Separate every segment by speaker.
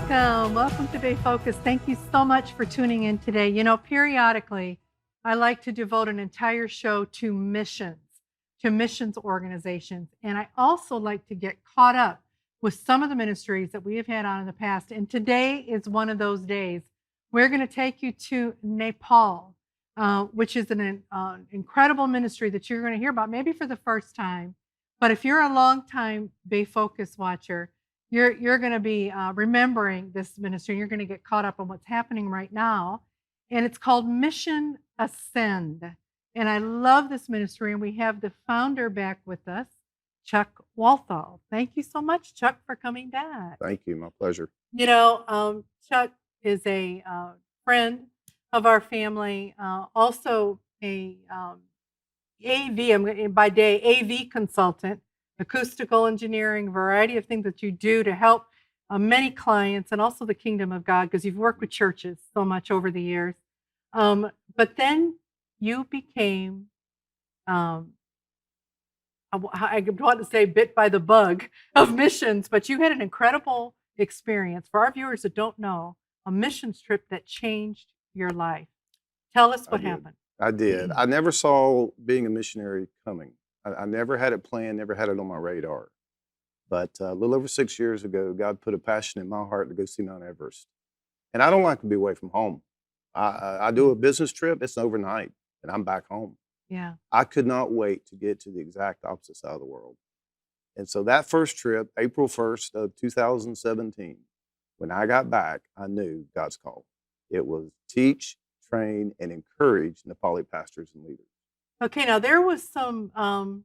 Speaker 1: Welcome to Bay Focus. Thank you so much for tuning in today. You know, periodically, I like to devote an entire show to missions organizations. And I also like to get caught up with some of the ministries that we have had on in the past. And today is one of those days. We're going to take you to Nepal, which is an incredible ministry that you're going to hear about maybe for the first time. But if you're a long-time Bay Focus watcher, you're going to be remembering this ministry. You're going to get caught up on what's happening right now. And it's called Mission Ascend. And I love this ministry. And we have the founder back with us, Chuck Walthall. Thank you so much, Chuck, for coming back.
Speaker 2: Thank you. My pleasure.
Speaker 1: You know, Chuck is a friend of our family, also a by day AV consultant, acoustical engineering, variety of things that you do to help many clients and also the kingdom of God, because you've worked with churches so much over the years. But then you became, I want to say bit by the bug of missions, but you had an incredible experience. For our viewers that don't know, a missions trip that changed your life. Tell us what happened.
Speaker 2: I did. I never saw being a missionary coming. I never had it planned, never had it on my radar. But a little over 6 years ago, God put a passion in my heart to go see Mount Everest. And I don't like to be away from home. I do a business trip, it's overnight, and I'm back home.
Speaker 1: Yeah.
Speaker 2: I could not wait to get to the exact opposite side of the world. And so that first trip, April 1st of 2017, when I got back, I knew God's call. It was teach, train, and encourage Nepali pastors and leaders.
Speaker 1: Okay, now there was some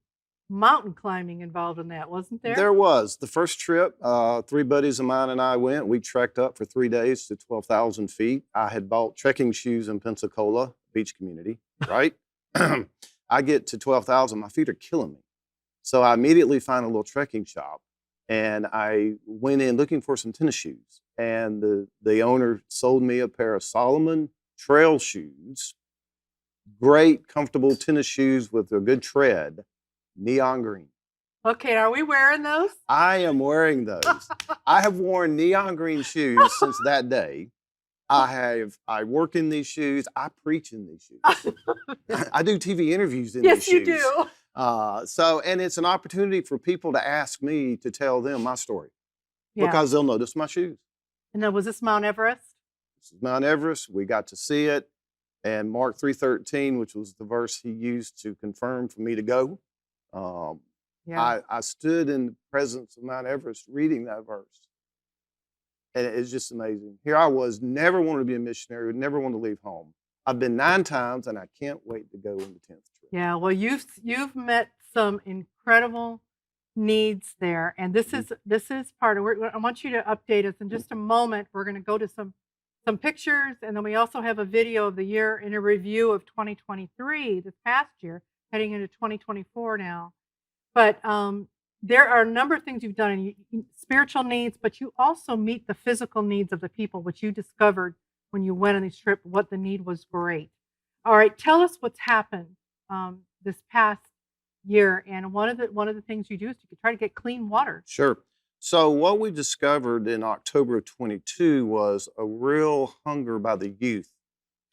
Speaker 1: mountain climbing involved in that, wasn't there?
Speaker 2: There was. The first trip, 3 buddies of mine and I went. We trekked up for 3 days to 12,000 feet. I had bought trekking shoes in Pensacola, beach community, right? I get to 12,000, my feet are killing me. So I immediately find a little trekking shop, and I went in looking for some tennis shoes. And the owner sold me a pair of Solomon trail shoes, great, comfortable tennis shoes with a good tread, neon green.
Speaker 1: Okay, are we wearing those?
Speaker 2: I am wearing those. I have worn neon green shoes since that day. I work in these shoes. I preach in these shoes. I do TV interviews in these shoes.
Speaker 1: Yes, you do.
Speaker 2: And it's an opportunity for people to ask me to tell them my story because they'll notice my shoes.
Speaker 1: And then was this Mount Everest?
Speaker 2: This is Mount Everest. We got to see it. And Mark 3:13, which was the verse he used to confirm for me to go. I stood in the presence of Mount Everest reading that verse. And it's just amazing. Here I was, never wanted to be a missionary, would never want to leave home. I've been 9 times, and I can't wait to go on the 10th trip.
Speaker 1: Yeah, well, you've met some incredible needs there, and this is part of. I want you to update us in just a moment. We're going to go to some pictures, and then we also have a video of the year in a review of 2023, this past year, heading into 2024 now. But there are a number of things you've done in spiritual needs, but you also meet the physical needs of the people, which you discovered when you went on these trips, what the need was great. All right, tell us what's happened this past year. And one of the things you do is you try to get clean water.
Speaker 2: Sure. So what we discovered in October of 22 was a real hunger by the youth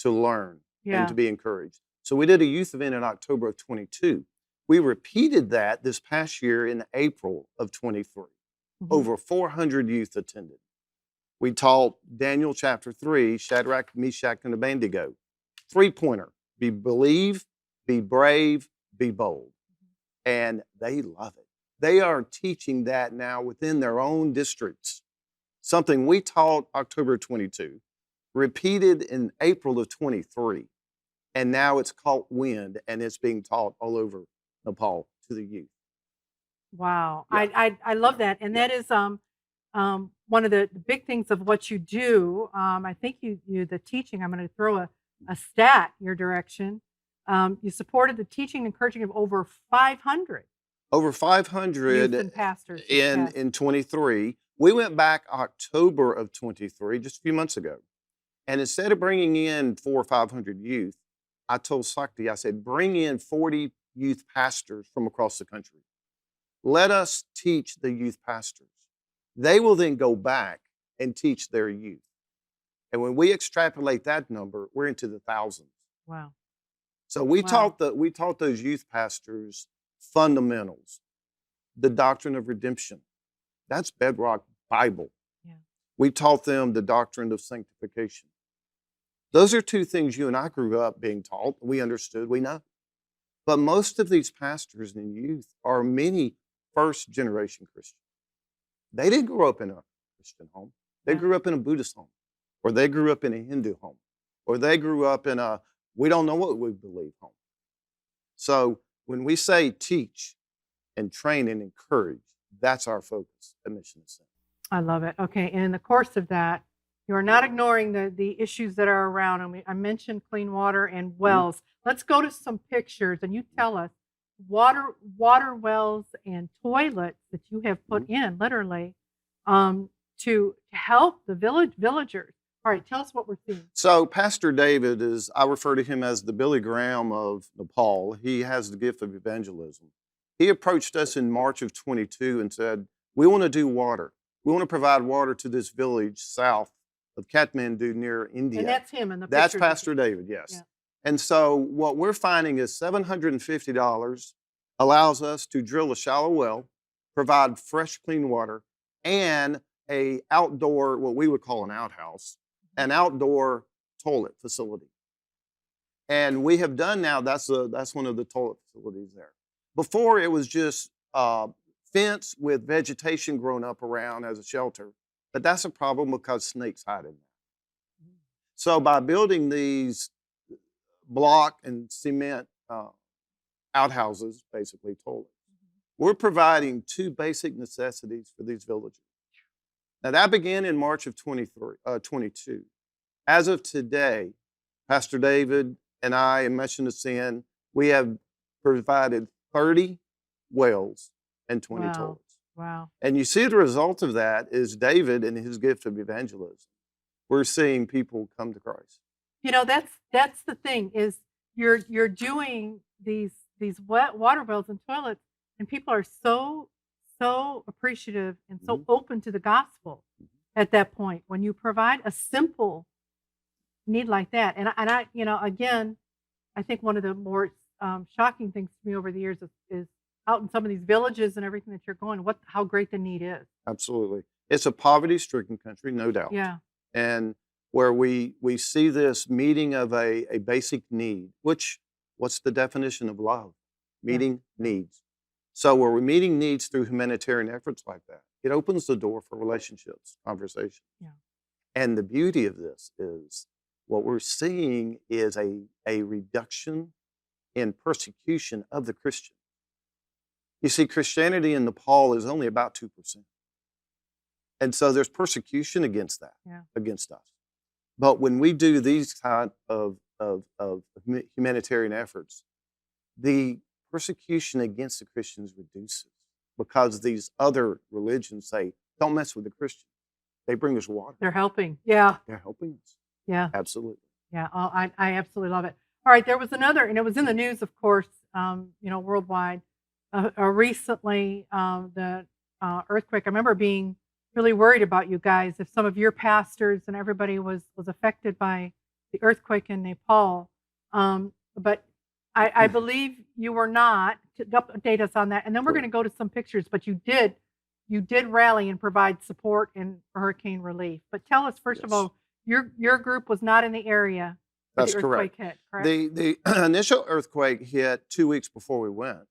Speaker 2: to learn and to be encouraged. So we did a youth event in October of 22. We repeated that this past year in April of 23. Mm-hmm. Over 400 youth attended. We taught Daniel chapter 3, Shadrach, Meshach, and Abednego. 3-pointer, believe, be brave, be bold. And they love it. They are teaching that now within their own districts. Something we taught October 22, repeated in April of 23. And now it's called WIND, and it's being taught all over Nepal to the youth.
Speaker 1: Wow. Yeah. I love that. And that is one of the big things of what you do. I think the teaching, I'm going to throw a stat your direction. You supported the teaching and encouraging of over 500.
Speaker 2: Over 500
Speaker 1: youth and pastors
Speaker 2: in 23. We went back October of 23, just a few months ago. And instead of bringing in 400 or 500 youth, I told Sakti, I said, bring in 40 youth pastors from across the country. Let us teach the youth pastors. They will then go back and teach their youth. And when we extrapolate that number, we're into the thousands.
Speaker 1: Wow.
Speaker 2: So we taught those youth pastors fundamentals, the doctrine of redemption. That's bedrock Bible.
Speaker 1: Yeah.
Speaker 2: We taught them the doctrine of sanctification. Those are two things you and I grew up being taught. We understood, we know. But most of these pastors and youth are many first-generation Christians. They didn't grow up in a Christian home. They grew up in a Buddhist home, or they grew up in a Hindu home, or they grew up in a we don't know what we believe home. So when we say teach and train and encourage, that's our focus at Mission Ascent.
Speaker 1: I love it. Okay, and in the course of that, you are not ignoring the issues that are around. And I mentioned clean water and wells. Let's go to some pictures, and you tell us water wells and toilets that you have put in, literally, to help the villagers. All right, tell us what we're seeing.
Speaker 2: So Pastor David I refer to him as the Billy Graham of Nepal. He has the gift of evangelism. He approached us in March of 22 and said, we want to do water. We want to provide water to this village south of Kathmandu near India.
Speaker 1: And that's him in the
Speaker 2: That's
Speaker 1: picture.
Speaker 2: Pastor David, yes.
Speaker 1: Yeah.
Speaker 2: And so what we're finding is $750 allows us to drill a shallow well, provide fresh, clean water, and a outdoor, what we would call an outhouse, an outdoor toilet facility. And we have done now, that's one of the toilet facilities there. Before, it was just fence with vegetation grown up around as a shelter. But that's a problem because snakes hide in there. So by building these block and cement outhouses, basically toilets, we're providing two basic necessities for these villagers. Now that began in March of 22. As of today, Pastor David and I and Mission Ascent, we have provided 30 wells and 20 toilets.
Speaker 1: Wow.
Speaker 2: And you see the result of that is David and his gift of evangelism. We're seeing people come to Christ.
Speaker 1: You know, that's the thing is you're doing these wet water wells and toilets, and people are so appreciative and so open to the gospel at that point when you provide a simple need like that. And I again, I think one of the more shocking things to me over the years is out in some of these villages and everything that you're going, how great the need is.
Speaker 2: Absolutely. It's a poverty-stricken country, no doubt.
Speaker 1: Yeah.
Speaker 2: And where we see this meeting of a basic need, what's the definition of love? Meeting needs. So where we're meeting needs through humanitarian efforts like that, it opens the door for relationships, conversation.
Speaker 1: Yeah.
Speaker 2: And the beauty of this is what we're seeing is a reduction in persecution of the Christian. You see, Christianity in Nepal is only about 2%. And so there's persecution against that, against us. But when we do these kind of humanitarian efforts, the persecution against the Christians reduces because these other religions say, don't mess with the Christians. They bring us water.
Speaker 1: They're helping. Yeah.
Speaker 2: They're helping us.
Speaker 1: Yeah.
Speaker 2: Absolutely.
Speaker 1: Yeah. Oh, I absolutely love it. All right. There was another, and it was in the news, of course, worldwide. Recently, the earthquake. I remember being really worried about you guys if some of your pastors and everybody was affected by the earthquake in Nepal. But I believe you were not. To update us on that, and then we're going to go to some pictures. But you did rally and provide support in hurricane relief. But tell us first of all, your group was not in the area where
Speaker 2: That's
Speaker 1: the earthquake
Speaker 2: correct.
Speaker 1: hit, correct?
Speaker 2: The initial earthquake hit 2 weeks before we went.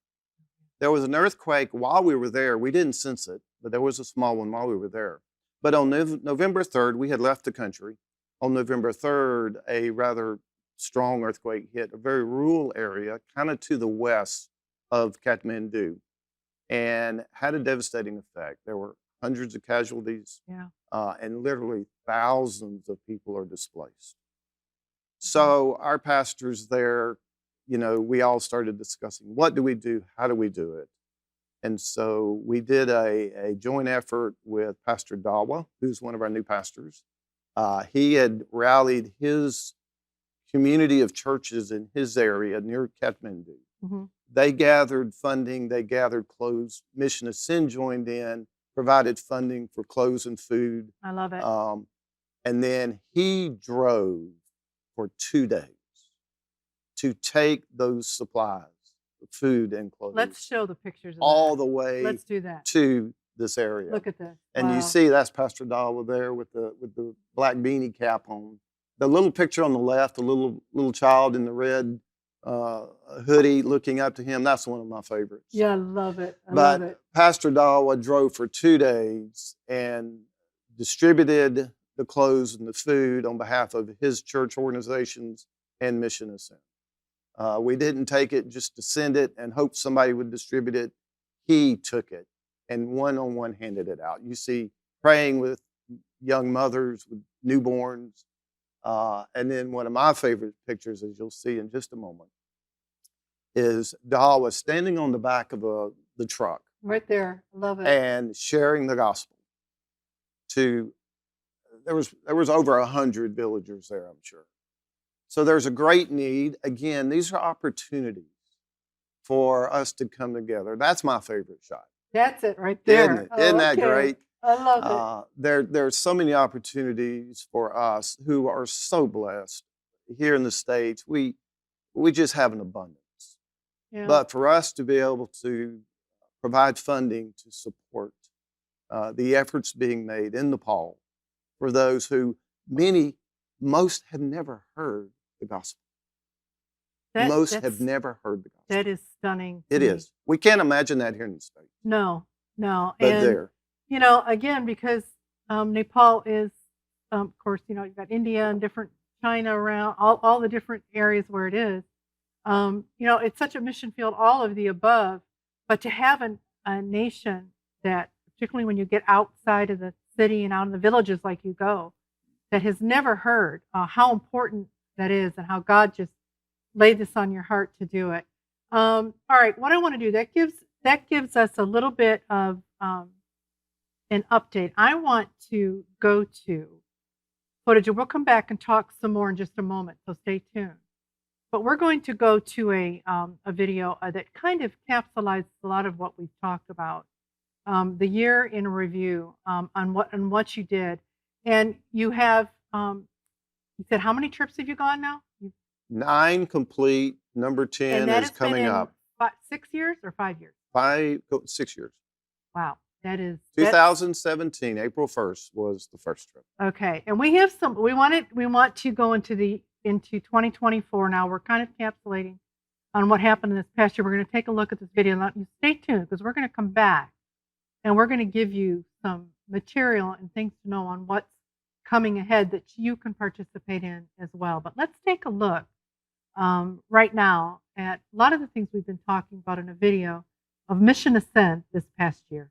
Speaker 2: There was an earthquake while we were there. We didn't sense it, but there was a small one while we were there. But on November 3rd, we had left the country. On November 3rd, a rather strong earthquake hit a very rural area, kind of to the west of Kathmandu, and had a devastating effect. There were hundreds of casualties, and literally thousands of people are displaced. So our pastors there, we all started discussing, what do we do? How do we do it? And so we did a joint effort with Pastor Dawa, who's one of our new pastors. He had rallied his community of churches in his area near Kathmandu. They gathered funding, they gathered clothes. Mission Ascent joined in. provided funding for clothes and food.
Speaker 1: I love it.
Speaker 2: And then he drove for 2 days to take those supplies, food and clothes.
Speaker 1: Let's show the pictures of
Speaker 2: all
Speaker 1: that.
Speaker 2: the way
Speaker 1: Let's do that.
Speaker 2: to this area.
Speaker 1: Look at this.
Speaker 2: And
Speaker 1: Wow.
Speaker 2: you see that's Pastor Dawa there with the black beanie cap on. The little picture on the left, the little child in the red hoodie looking up to him, that's one of my favorites.
Speaker 1: Yeah, I love it. I love it.
Speaker 2: Pastor Dawa drove for 2 days and distributed the clothes and the food on behalf of his church organizations and Mission Ascent. We didn't take it just to send it and hope somebody would distribute it. He took it and one-on-one handed it out. You see praying with young mothers with newborns. And then one of my favorite pictures, as you'll see in just a moment, is Dawa standing on the back of the truck.
Speaker 1: Right there. I love it.
Speaker 2: And sharing the gospel to, there was over 100 villagers there, I'm sure. So there's a great need. Again, these are opportunities for us to come together. That's my favorite shot.
Speaker 1: That's it right there.
Speaker 2: Isn't it? Isn't that great?
Speaker 1: I love it.
Speaker 2: There's so many opportunities for us who are so blessed here in the States. We just have an abundance.
Speaker 1: Yeah.
Speaker 2: But for us to be able to provide funding to support the efforts being made in Nepal for those who most have never heard the gospel. Most have never heard the gospel.
Speaker 1: That is stunning.
Speaker 2: It is. We can't imagine that here in the States.
Speaker 1: No.
Speaker 2: But
Speaker 1: And,
Speaker 2: there.
Speaker 1: you know, again, because Nepal is, of course, you know, you've got India and different China around, all the different areas where it is. You know, it's such a mission field, all of the above. But to have a nation that, particularly when you get outside of the city and out in the villages like you go, that has never heard how important that is and how God just laid this on your heart to do it. All right, what I want to do, that gives us a little bit of an update. I want to go to footage, and we'll come back and talk some more in just a moment, so stay tuned. But we're going to go to a video that kind of capsulizes a lot of what we've talked about. The year in review on what you did. And you have, you said, how many trips have you gone now?
Speaker 2: 9 complete. Number 10 is coming up.
Speaker 1: 6 years or 5 years?
Speaker 2: 6 years.
Speaker 1: Wow, that is
Speaker 2: 2017, April 1st was the first trip.
Speaker 1: Okay, and we have some. We want to go into 2024 now. We're kind of encapsulating on what happened in this past year. We're going to take a look at this video. Now, you stay tuned because we're going to come back and we're going to give you some material and things to know on what's coming ahead that you can participate in as well. But let's take a look right now at a lot of the things we've been talking about in a video of Mission Ascent this past year.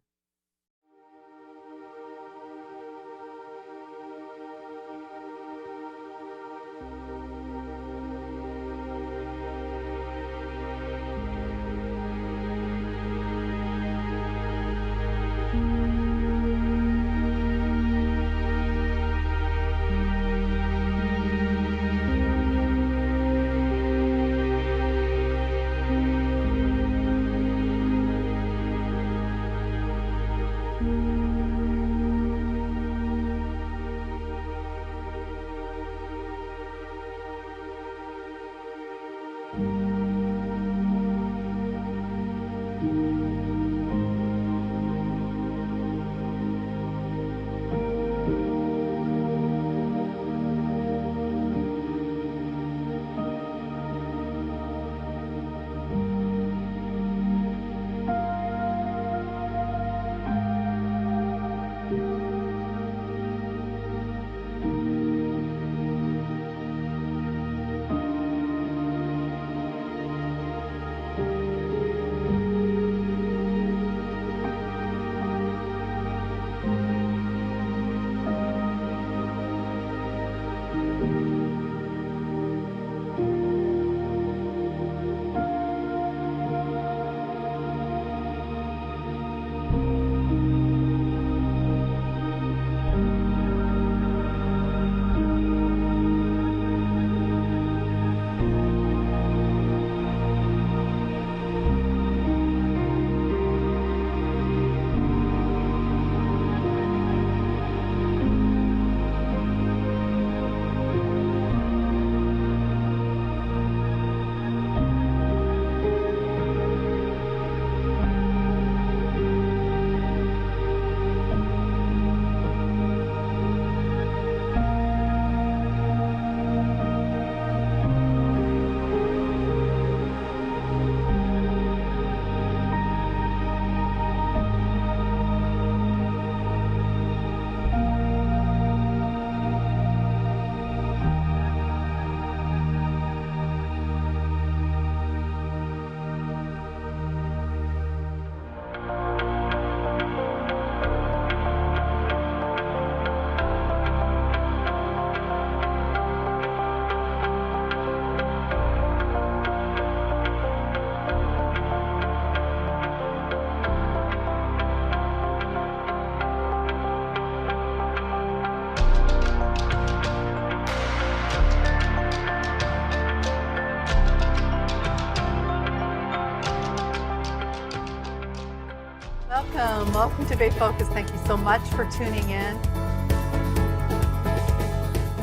Speaker 1: Welcome to Bay Focus. Thank you so much for tuning in.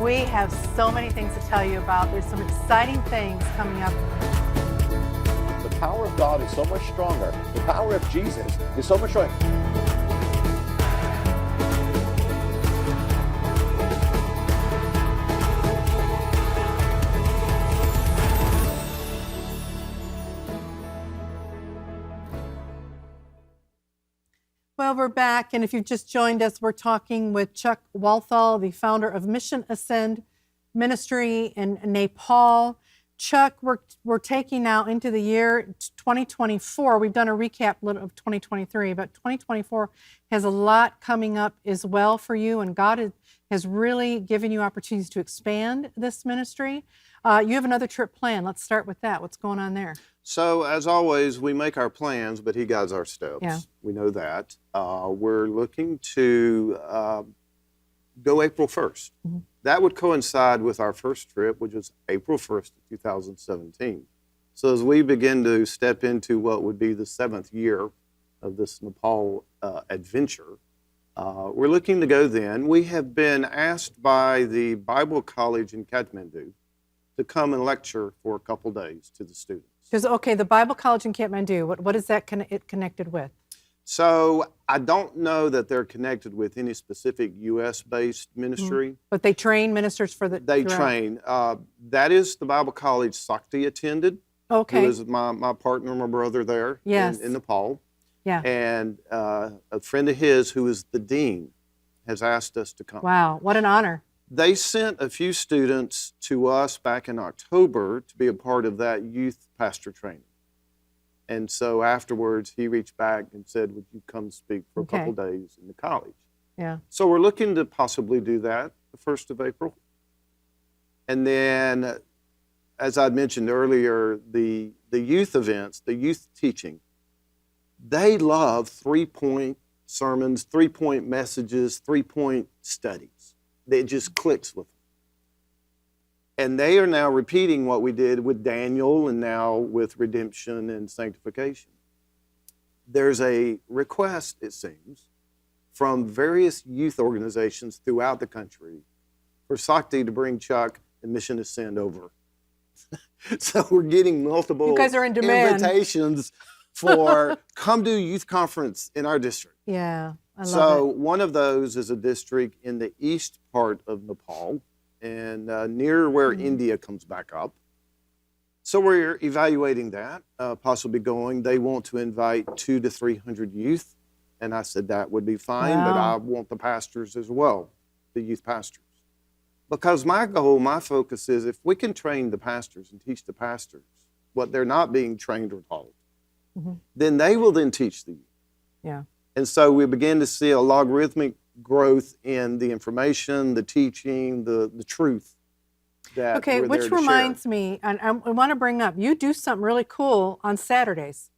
Speaker 1: We have so many things to tell you about. There's some exciting things coming up.
Speaker 3: The power of God is so much stronger. The power of Jesus is so much stronger.
Speaker 1: Well, we're back, and if you've just joined us, we're talking with Chuck Walthall, the founder of Mission Ascend Ministry in Nepal. Chuck, we're taking now into the year 2024. We've done a recap of 2023, but 2024 has a lot coming up as well for you, and God has really given you opportunities to expand this ministry. You have another trip planned. Let's start with that. What's going on there?
Speaker 2: So, as always, we make our plans, but He guides our steps.
Speaker 1: Yeah.
Speaker 2: We know that. We're looking to go April 1st. Mm-hmm. That would coincide with our first trip, which was April 1st, 2017. So as we begin to step into what would be the 7th year of this Nepal adventure, we're looking to go then. We have been asked by the Bible College in Kathmandu to come and lecture for a couple days to the students.
Speaker 1: Okay, the Bible College in Kathmandu, what is that connected with?
Speaker 2: So I don't know that they're connected with any specific U.S.-based ministry. Mm-hmm.
Speaker 1: But they train ministers for the...
Speaker 2: They train. That is the Bible College Sakti attended.
Speaker 1: Okay.
Speaker 2: Who is my partner, my brother there.
Speaker 1: Yes.
Speaker 2: in Nepal.
Speaker 1: Yeah.
Speaker 2: And a friend of his who is the dean has asked us to come.
Speaker 1: Wow, what an honor.
Speaker 2: They sent a few students to us back in October to be a part of that youth pastor training. And so afterwards, he reached back and said, would you come speak for a couple days in the college?
Speaker 1: Yeah.
Speaker 2: So we're looking to possibly do that the 1st of April. And then, as I mentioned earlier, the youth events, the youth teaching, they love 3-point sermons, 3-point messages, 3-point studies. It just clicks with them. And they are now repeating what we did with Daniel and now with redemption and sanctification. There's a request, it seems, from various youth organizations throughout the country for Sakti to bring Chuck and Mission Ascend over. So we're getting multiple
Speaker 1: you guys are in demand.
Speaker 2: Invitations for come to a youth conference in our district.
Speaker 1: Yeah, I love it.
Speaker 2: So one of those is a district in the east part of Nepal, and near where India comes back up. So we're evaluating that, possibly going. They want to invite 200 to 300 youth, and I said that would be fine, but I want the pastors as well, the youth pastors. Because my goal, my focus is if we can train the pastors and teach the pastors what they're not being trained or taught, then they will then teach the youth.
Speaker 1: Yeah.
Speaker 2: And so we begin to see a logarithmic growth in the information, the teaching, the truth that
Speaker 1: okay,
Speaker 2: we're there
Speaker 1: which
Speaker 2: to
Speaker 1: reminds
Speaker 2: share.
Speaker 1: me, and I want to bring up, you do something really cool on Saturdays.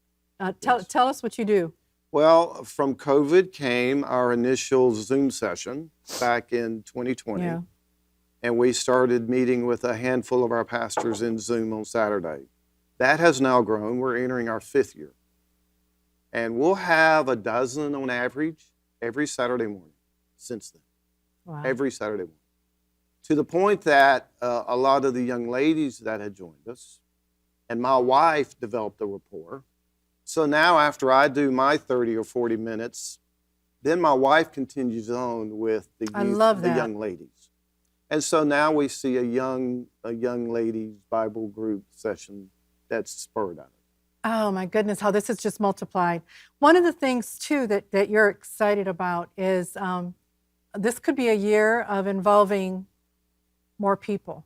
Speaker 1: Tell us what you do.
Speaker 2: Well, from COVID came our initial Zoom session back in 2020.
Speaker 1: Yeah.
Speaker 2: And we started meeting with a handful of our pastors in Zoom on Saturday. That has now grown. We're entering our 5th year. And we'll have a dozen on average every Saturday morning since then.
Speaker 1: Wow.
Speaker 2: Every Saturday morning. To the point that a lot of the young ladies that had joined us and my wife developed a rapport. So now after I do my 30 or 40 minutes, then my wife continues on with the youth, the young ladies. And so now we see a young ladies Bible group session that's spurred out of it.
Speaker 1: Oh my goodness, how this has just multiplied. One of the things too that you're excited about is this could be a year of involving more people.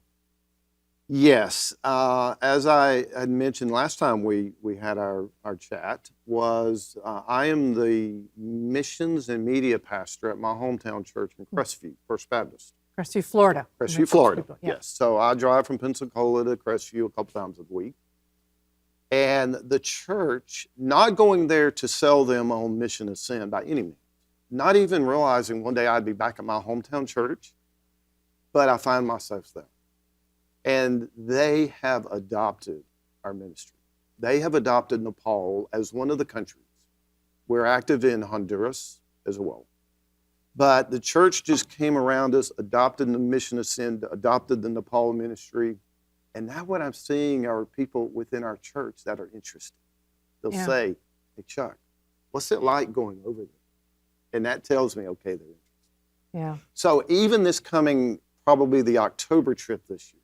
Speaker 2: Yes, as I had mentioned last time we had our chat, was I am the missions and media pastor at my hometown church in Crestview, First Baptist.
Speaker 1: Crestview, Florida.
Speaker 2: Crestview, Florida,
Speaker 1: yeah.
Speaker 2: Yes. So I drive from Pensacola to Crestview a couple times a week. And the church, not going there to sell them on Mission Ascend by any means, not even realizing one day I'd be back at my hometown church, but I find myself there. And they have adopted our ministry. They have adopted Nepal as one of the countries We're active in Honduras as well. But the church just came around us, adopted the Mission Ascend, adopted the Nepal ministry. And now what I'm seeing are people within our church that are interested. They'll say, hey, Chuck, what's it like going over there? And that tells me, okay, they're interested.
Speaker 1: Yeah.
Speaker 2: So even this coming, probably the October trip this year,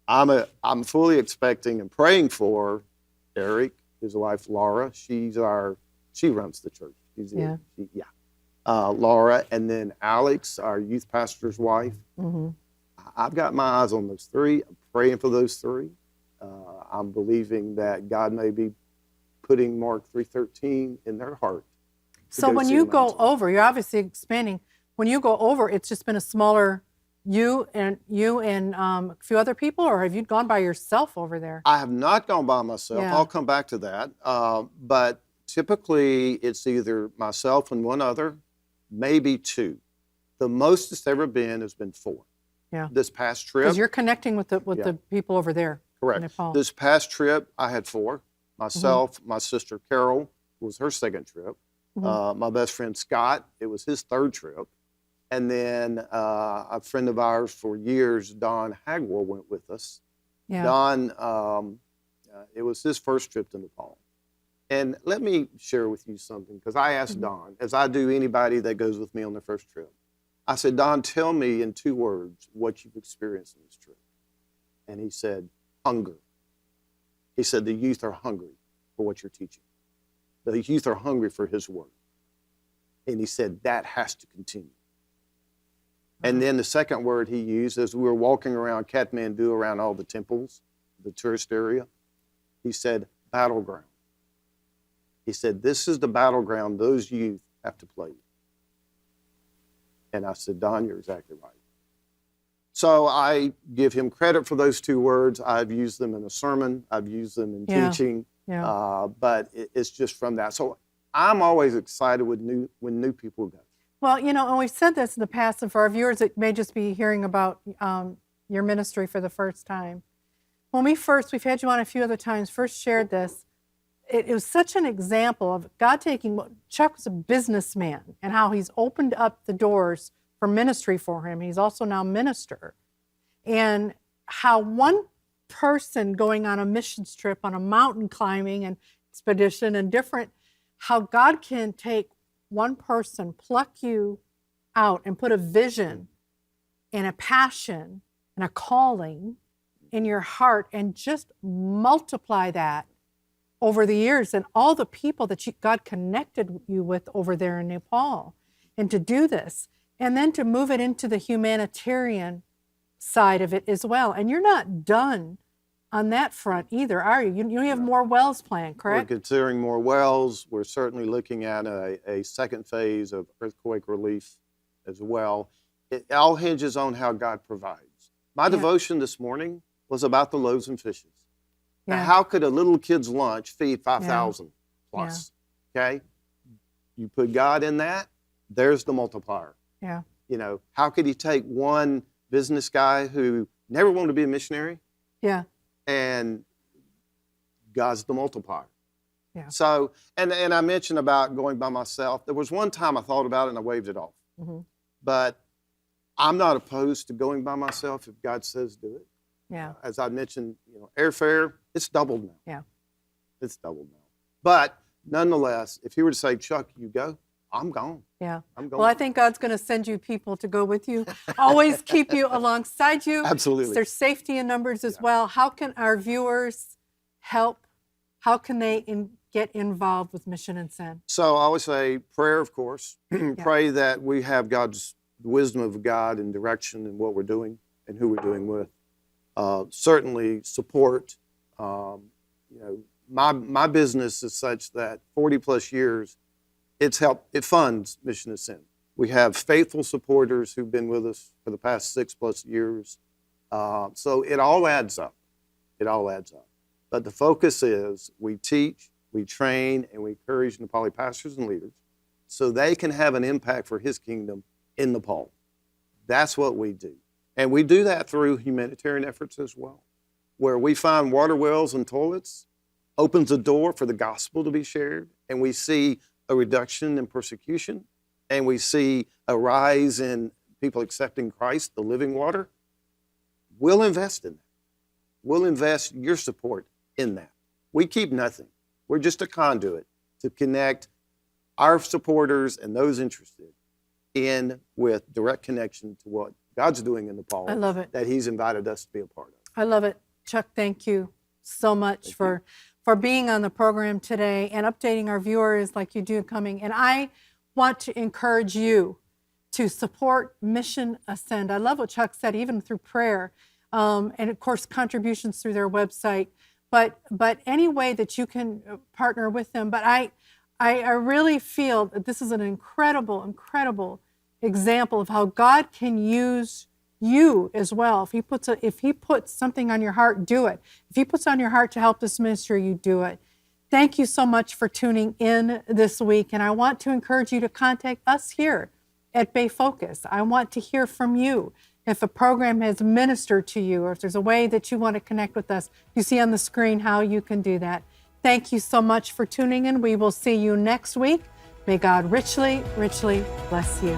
Speaker 2: I'm fully expecting and praying for Eric, his wife Laura. She runs the church. Laura, and then Alex, our youth pastor's wife.
Speaker 1: Mm-hmm.
Speaker 2: I've got my eyes on those three. I'm praying for those three. I'm believing that God may be putting Mark 3:13 in their heart.
Speaker 1: So when you go over, you're obviously expanding. When you go over, it's just been a smaller you and a few other people, or have you gone by yourself over there?
Speaker 2: I have not gone by myself.
Speaker 1: Yeah.
Speaker 2: I'll come back to that. But typically, it's either myself and one other, maybe two. The most it's ever been has been 4.
Speaker 1: Yeah.
Speaker 2: This past trip.
Speaker 1: Because you're connecting with the people over there.
Speaker 2: Correct.
Speaker 1: In Nepal.
Speaker 2: This past trip, I had 4. Myself, my sister Carol, was her second trip. My best friend Scott, it was his 3rd trip. And then a friend of ours for years, Don Hagwell, went with us.
Speaker 1: Yeah.
Speaker 2: Don, it was his first trip to Nepal. And let me share with you something, because I asked Don, as I do anybody that goes with me on their first trip, I said, Don, tell me in 2 words what you've experienced on this trip. And he said, hunger. He said, the youth are hungry for what you're teaching. The youth are hungry for his word. And he said, that has to continue. And then the second word he used, as we were walking around Kathmandu, around all the temples, the tourist area, he said, battleground. He said, this is the battleground those youth have to play. And I said, Don, you're exactly right. So I give him credit for those 2 words. I've used them in a sermon. I've used them in teaching.
Speaker 1: Yeah.
Speaker 2: But it's just from that. So I'm always excited when new people go.
Speaker 1: Well, and we've said this in the past, and for our viewers that may just be hearing about your ministry for the first time. When we've had you on a few other times, first shared this, it was such an example of God taking, Chuck was a businessman, and how he's opened up the doors for ministry for him. He's also now minister. And how one person going on a missions trip, on a mountain climbing and expedition and different, how God can take one person, pluck you out and put a vision and a passion and a calling in your heart and just multiply that over the years and all the people that God connected you with over there in Nepal. And to do this, and then to move it into the humanitarian side of it as well. And you're not done on that front either, are you? You have more wells planned, correct?
Speaker 2: We're considering more wells. We're certainly looking at a second phase of earthquake relief as well. It all hinges on how God provides. My devotion this morning was about the loaves and fishes. Now, how could a little kid's lunch feed 5,000 plus? Okay? You put God in that, there's the multiplier.
Speaker 1: Yeah.
Speaker 2: How could he take one business guy who never wanted to be a missionary?
Speaker 1: Yeah.
Speaker 2: And God's the multiplier.
Speaker 1: Yeah.
Speaker 2: So, and I mentioned about going by myself. There was one time I thought about it and I waved it off.
Speaker 1: Mm-hmm.
Speaker 2: But I'm not opposed to going by myself if God says do it.
Speaker 1: Yeah.
Speaker 2: As I mentioned, airfare, it's doubled now.
Speaker 1: Yeah.
Speaker 2: It's doubled now. But nonetheless, if he were to say, Chuck, you go, I'm gone.
Speaker 1: Yeah.
Speaker 2: I'm going.
Speaker 1: Well, I think God's going to send you people to go with you, always keep you alongside you.
Speaker 2: Absolutely.
Speaker 1: There's safety in numbers as well. How can our viewers help? How can they get involved with Mission and Send?
Speaker 2: So I always say prayer, of course. Pray that we have God's wisdom of God and direction in what we're doing and who we're doing with. Certainly support. My business is such that 40 plus years, it funds Mission Ascend. We have faithful supporters who've been with us for the past 6+ years. So it all adds up. It all adds up. But the focus is we teach, we train, and we encourage Nepali pastors and leaders so they can have an impact for his kingdom in Nepal. That's what we do. And we do that through humanitarian efforts as well, where we find water wells and toilets, opens a door for the gospel to be shared, and we see a reduction in persecution and we see a rise in people accepting Christ, the living water, we'll invest in that. We'll invest your support in that. We keep nothing. We're just a conduit to connect our supporters and those interested in with direct connection to what God's doing in Nepal.
Speaker 1: I love it.
Speaker 2: That He's invited us to be a part of.
Speaker 1: I love it. Chuck, thank you so much for being on the program today and updating our viewers like you do coming. And I want to encourage you to support Mission Ascend. I love what Chuck said, even through prayer, and of course contributions through their website. But any way that you can partner with them. But I really feel that this is an incredible, incredible example of how God can use you as well. If he puts something on your heart, do it. If he puts on your heart to help this ministry, you do it. Thank you so much for tuning in this week. And I want to encourage you to contact us here at Bay Focus. I want to hear from you. If a program has ministered to you, or if there's a way that you want to connect with us, you see on the screen how you can do that. Thank you so much for tuning in. We will see you next week. May God richly, richly bless you.